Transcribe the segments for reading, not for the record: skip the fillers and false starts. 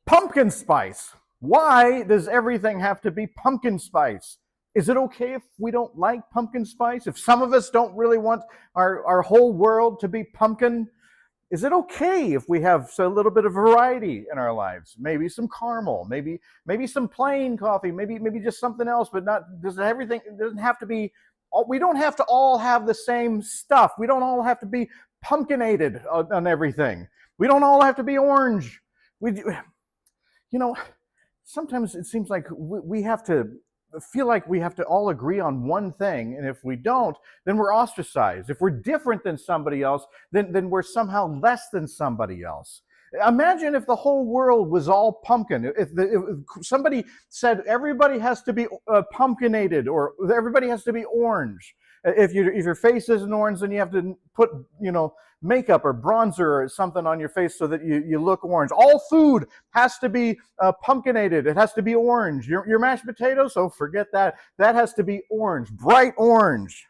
Pumpkin spice. Why does everything have to be pumpkin spice? Is it okay if we don't like pumpkin spice? If some of us don't really want our whole world to be pumpkin, is it okay if we have a little bit of variety in our lives? Maybe some caramel, maybe some plain coffee, maybe just something else, but not does everything it doesn't have to be we don't have to all have the same stuff. We don't all have to be pumpkinated on everything. We don't all have to be orange. We you know, sometimes it seems like we have to feel like we have to all agree on one thing, and if we don't, then we're ostracized. If we're different than somebody else, then we're somehow less than somebody else. Imagine if the whole world was all pumpkin. If somebody said everybody has to be pumpkinated, or everybody has to be orange. If your face isn't orange, then you have to put makeup or bronzer or something on your face so that you look orange. All food has to be pumpkinated. It has to be orange. Your mashed potatoes, oh, forget that. That has to be orange, bright orange.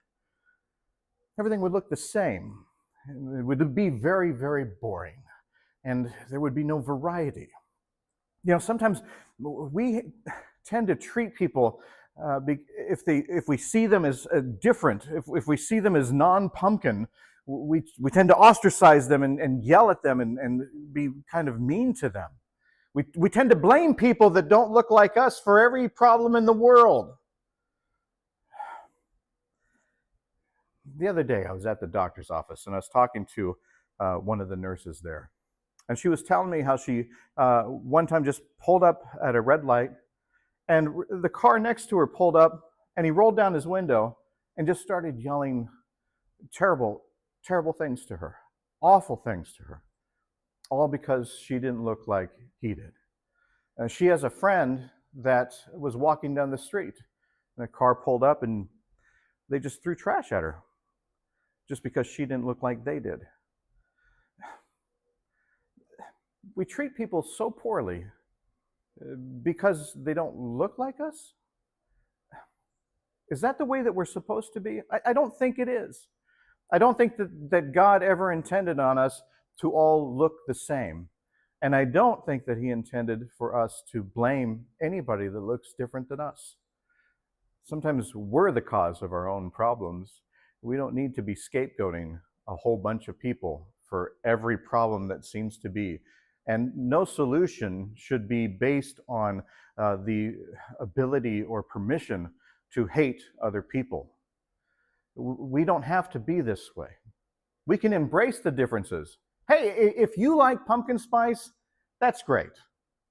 Everything would look the same. It would be very, very boring, and there would be no variety. Sometimes we tend to treat people if we see them as different, if we see them as non-pumpkin, we tend to ostracize them and yell at them and be kind of mean to them. We tend to blame people that don't look like us for every problem in the world. The other day, I was at the doctor's office, and I was talking to one of the nurses there. And she was telling me how she one time just pulled up at a red light, and the car next to her pulled up, and he rolled down his window and just started yelling terrible, terrible things to her, awful things to her, all because she didn't look like he did. She has a friend that was walking down the street, and the car pulled up, and they just threw trash at her just because she didn't look like they did. We treat people so poorly because they don't look like us? Is that the way that we're supposed to be? I don't think it is. I don't think that God ever intended on us to all look the same. And I don't think that he intended for us to blame anybody that looks different than us. Sometimes we're the cause of our own problems. We don't need to be scapegoating a whole bunch of people for every problem that seems to be. And no solution should be based on the ability or permission to hate other people. We don't have to be this way. We can embrace the differences. Hey, if you like pumpkin spice, that's great.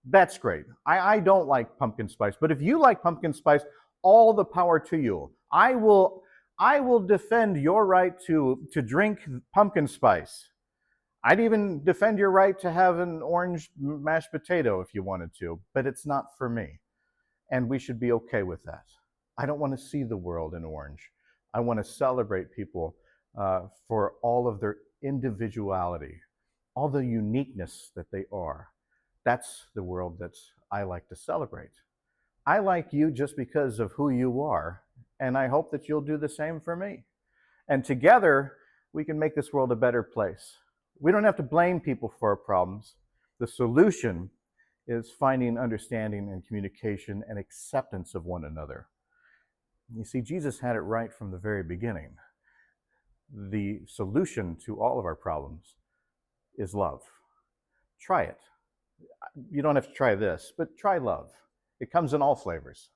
That's great. I don't like pumpkin spice, but if you like pumpkin spice, all the power to you. I will defend your right to drink pumpkin spice. I'd even defend your right to have an orange mashed potato if you wanted to, but it's not for me. And we should be okay with that. I don't want to see the world in orange. I want to celebrate people for all of their individuality, all the uniqueness that they are. That's the world that I like to celebrate. I like you just because of who you are, and I hope that you'll do the same for me. And together, we can make this world a better place. We don't have to blame people for our problems. The solution is finding understanding and communication and acceptance of one another. You see, Jesus had it right from the very beginning. The solution to all of our problems is love. Try it. You don't have to try this, but try love. It comes in all flavors.